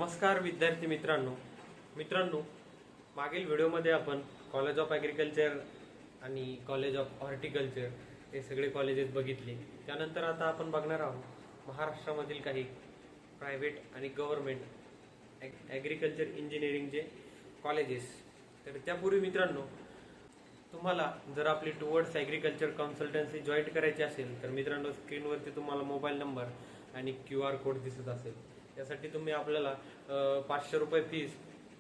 नमस्कार विद्यार्थी मित्रांनो मागील व्हिडिओमध्ये आपण कॉलेज ऑफ ॲग्रिकल्चर आणि कॉलेज ऑफ हॉर्टिकल्चर हे सगळे कॉलेजेस बघितले। त्यानंतर आता आपण बघणार आहोत महाराष्ट्रामधील काही प्रायव्हेट आणि गव्हर्नमेंट ॲग्रिकल्चर इंजिनिअरिंगचे कॉलेजेस। तर त्यापूर्वी मित्रांनो, तुम्हाला जर आपली टुवर्ड्स ॲग्रिकल्चर कन्सल्टन्सी जॉईन करायची असेल तर मित्रांनो, स्क्रीनवरती तुम्हाला मोबाईल नंबर आणि QR कोड दिसत असेल। यासाठी तुम्ही आपल्याला 500 रुपये फीस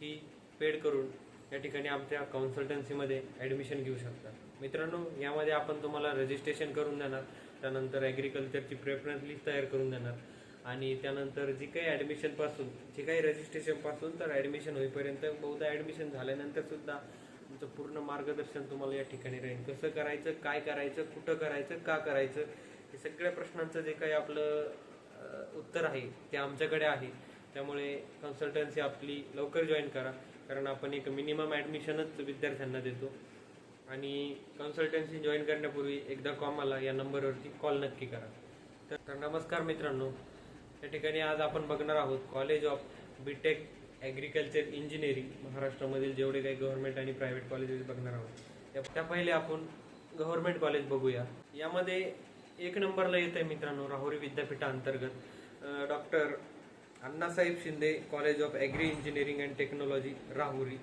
ही पेड करून या ठिकाणी आमच्या कन्सल्टन्सीमध्ये ॲडमिशन घेऊ शकता। मित्रांनो, यामध्ये आपण तुम्हाला रजिस्ट्रेशन करून देणार, त्यानंतर ॲग्रिकल्चरची प्रेफरन्स लिस्ट तयार करून देणार आणि त्यानंतर जी काही ॲडमिशनपासून जे काही रजिस्ट्रेशनपासून तर ॲडमिशन होईपर्यंत, बहुधा ॲडमिशन झाल्यानंतर सुद्धा तुमचं पूर्ण मार्गदर्शन तुम्हाला या ठिकाणी राहील। कसं करायचं, काय करायचं, कुठं करायचं, का करायचं, हे सगळ्या प्रश्नांचं जे काही आपलं उत्तर आहे ते आमच्याकडे आहे। त्यामुळे कन्सल्टन्सी आपली लवकर जॉईन करा, कारण आपण एक मिनिमम ॲडमिशनच विद्यार्थ्यांना देतो। आणि कन्सल्टन्सी जॉईन करण्यापूर्वी एकदा आम्हाला या नंबरवरती कॉल नक्की करा। तर नमस्कार मित्रांनो, या ठिकाणी आज आपण बघणार आहोत college of BTech agriculture engineering. महाराष्ट्रामधील जेवढे काही गव्हर्नमेंट आणि प्रायव्हेट कॉलेजेस बघणार आहोत, त्या पहिले आपण गव्हर्नमेंट कॉलेज बघूया। यामध्ये 1 नंबरला येत आहे मित्रांनो, राहुरी विद्यापीठाअंतर्गत doctor Annasaheb Shinde college of agri engineering and technology Rahuri,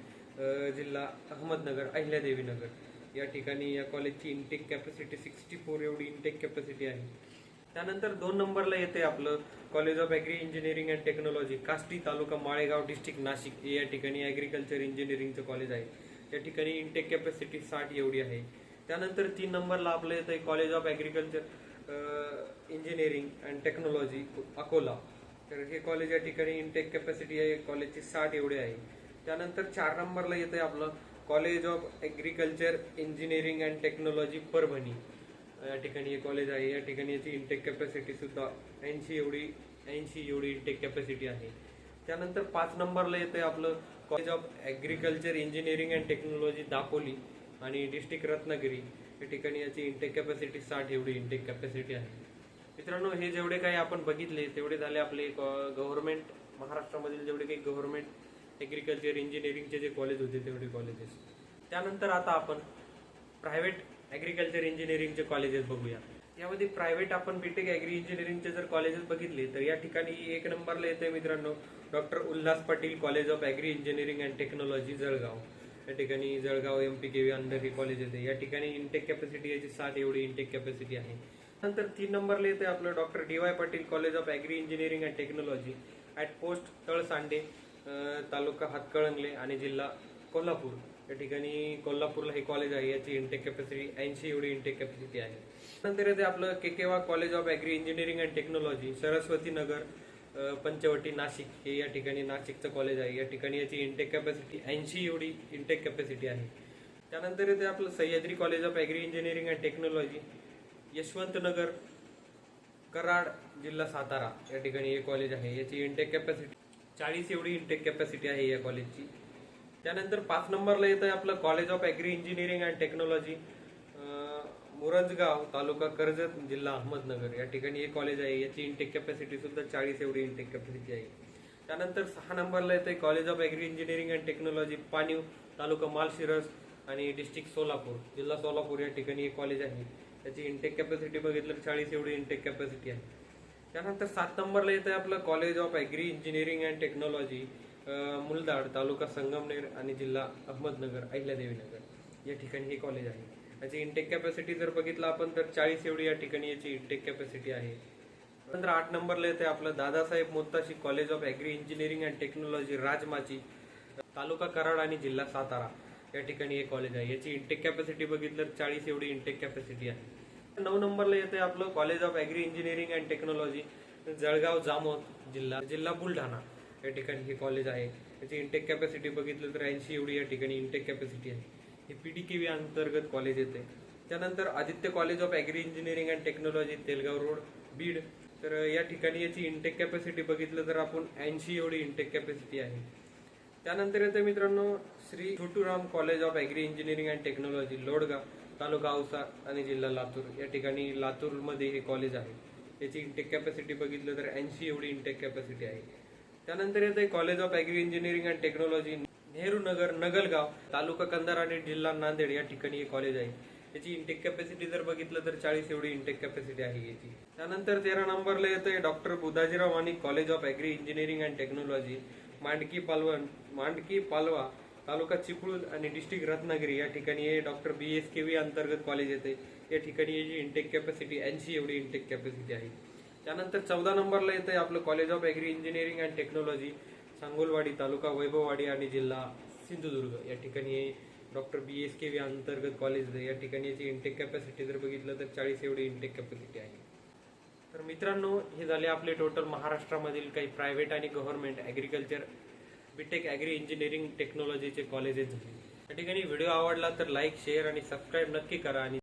जिल्हा अहमदनगर, अहिल्यादेवी नगर। या ठिकाणी या कॉलेजची इंटेक कॅपॅसिटी 64 एवढी इंटेक कॅपॅसिटी आहे। त्यानंतर 2 नंबरला येते आपलं college of agri engineering and technology Kashti, taluka Malegaon, district Nashik. या ठिकाणी ॲग्रिकल्चर इंजिनिअरिंगचं कॉलेज आहे। या ठिकाणी इंटेक कॅपॅसिटी 60 एवढी आहे। त्यानंतर 3 नंबरला आपलं येतं आहे college of agriculture engineering and technology Akola. तर हे कॉलेज या ठिकाणी इंटेक कॅपॅसिटी आहे कॉलेजची 60 एवढी आहे। त्यानंतर 4 नंबरला येतं आहे आपलं college of agriculture engineering and technology Parbhani. या ठिकाणी हे कॉलेज आहे। या ठिकाणी याची इंटेक कॅपॅसिटी सुद्धा 80 एवढी इंटेक कॅपॅसिटी आहे। त्यानंतर 5 नंबरला येतं आहे आपलं college of agriculture engineering and technology Dapoli आणि डिस्ट्रिक्ट रत्नागिरी। या ठिकाणी याची इंटेक कॅपॅसिटी 60 एवढी इंटेक कॅपॅसिटी आहे। मित्रांनो, हे जेवढे काही आपण बघितले तेवढे झाले आपले गव्हर्नमेंट, महाराष्ट्रामधील जेवढे काही गव्हर्नमेंट ॲग्रिकल्चर इंजिनिअरिंगचे जे कॉलेज होते तेवढे कॉलेजेस। त्यानंतर आता आपण प्रायव्हेट ॲग्रिकल्चर इंजिनिअरिंगचे कॉलेजेस बघूया। यामध्ये प्रायव्हेट आपण बीटेक ॲग्री इंजिनिअरिंगचे जर कॉलेजेस बघितले तर या ठिकाणी 1 नंबरला येते मित्रांनो doctor Ulhas Patil college of agri engineering and technology Jalgaon. या ठिकाणी जळगाव MPKV अंडर हे कॉलेज येते। या ठिकाणी इंटेक कॅपॅसिटी याची 60 एवढी इंटेक कॅपॅसिटी आहे। नंतर 3 नंबरला येते आपलं doctor DY Patil college of agri engineering and technology at post Talsande, तालुका हातकळंगले आणि जिल्हा कोल्हापूर। या ठिकाणी कोल्हापूरला हे कॉलेज आहे। याची इंटेक कॅपॅसिटी 80 एवढी इंटेक कॅपॅसिटी आहे। नंतर येते आपलं KK college of agri engineering and technology Saraswati Nagar, Panchavati, Nashik. हे या ठिकाणी नाशिकचं कॉलेज आहे। या ठिकाणी याची इंटेक कॅपॅसिटी 80 एवढी इंटेक कॅपॅसिटी आहे। त्यानंतर येते आपलं Sahyadri college of agri engineering and technology Yashwantnagar, Karad, जिल्हा सातारा। या ठिकाणी हे कॉलेज आहे। याची इंटेक कॅपॅसिटी 40 एवढी इंटेक कॅपॅसिटी आहे या कॉलेजची। त्यानंतर 5 नंबरला येतं आहे आपलं college of agri engineering and technology Muranjgaon, तालुका कर्जत, जिल्हा अहमदनगर। या ठिकाणी हे कॉलेज आहे। याची इंटेक कॅपॅसिटी सुद्धा 40 एवढी इंटेक कॅपॅसिटी आहे। त्यानंतर 6 नंबरला येतं आहे college of agri engineering and technology Paniv, taluka Malshiras आणि डिस्ट्रिक्ट सोलापूर, जिल्हा सोलापूर। या ठिकाणी हे कॉलेज आहे। त्याची इंटेक कॅपॅसिटी बघितलं तर 40 एवढी इंटेक कॅपॅसिटी आहे। त्यानंतर 7 नंबरला येतं आहे आपलं college of agri engineering and technology Muldad, taluka Sangamner आणि जिल्हा अहमदनगर, अहिल्यादेवी नगर। या ठिकाणी हे कॉलेज आहे। याची इंटेक कॅपॅसिटी जर बघितलं आपण तर 40 एवढी या ठिकाणी याची इंटेक कॅपॅसिटी आहे। नंतर 8 नंबरला येते आपलं Dadasaheb Mokashi college of agri engineering and technology Rajmachi, taluka Karad आणि जिल्हा सातारा। या ठिकाणी हे कॉलेज आहे। याची इंटेक कॅपॅसिटी बघितलं तर 40 एवढी इंटेक कॅपॅसिटी आहे। 9 नंबरला येते आपलं college of agri engineering and technology Jalgaon Jamod, जिल्हा बुलढाणा। या ठिकाणी हे कॉलेज आहे। याची इंटेक कॅपॅसिटी बघितलं तर 80 एवढी या ठिकाणी इंटेक कॅपॅसिटी आहे। हे PDKV अंतर्गत कॉलेज येते। त्यानंतर Aditya college of agri engineering and technology Telgaon road, Beed. तर या ठिकाणी याची इंटेक कॅपॅसिटी बघितलं तर आपण 80 एवढी इंटेक कॅपॅसिटी आहे। त्यानंतर येते मित्रांनो Shri Chhoturam college of agri engineering and technology Lodgaon, taluka Ausa आणि जिल्हा लातूर। या ठिकाणी लातूरमध्ये हे कॉलेज आहे। याची इंटेक कॅपॅसिटी बघितलं तर 80 एवढी इंटेक कॅपॅसिटी आहे। त्यानंतर येते college of agri engineering and technology, Nehru Nagar, Nagalgaon, taluka Kandhar आणि जिल्हा नांदेड या ठिकाणी हे कॉलेज आहे. याची इंटेक कॅपॅसिटी जर बघितलं तर 40 एवढी इंटेक कॅपॅसिटी आहे याची. त्यानंतर 13 नंबरला येतंय doctor Budhajirao Manik college of agri engineering and technology, Mandki Palvan, taluka Chiplun आणि डिस्ट्रिक्ट रत्नागिरी या ठिकाणी हे डॉक्टर BSKV अंतर्गत कॉलेज येते. या ठिकाणी याची इंटेक कॅपॅसिटी 80 एवढी इंटेक कॅपॅसिटी आहे. त्यानंतर 14 नंबरला येतंय आपलं college of agri engineering and technology, Sangolwadi, taluka Vaibhavwadi आणि जिल्हा सिंधुदुर्ग या ठिकाणी हे डॉक्टर BSKV अंतर्गत कॉलेज आहे. या ठिकाणी याची इंटेक कॅपॅसिटी जर बघितलं तर 40 एवढी इंटेक कॅपॅसिटी आहे. तर मित्रांनो, हे झाले आपले टोटल महाराष्ट्रामधील काही प्रायव्हेट आणि government agriculture B Tech agri engineering टेक्नॉलॉजीचे कॉलेजेस झाले. या ठिकाणी व्हिडिओ आवडला तर लाईक, शेअर आणि सबस्क्राईब नक्की करा आणि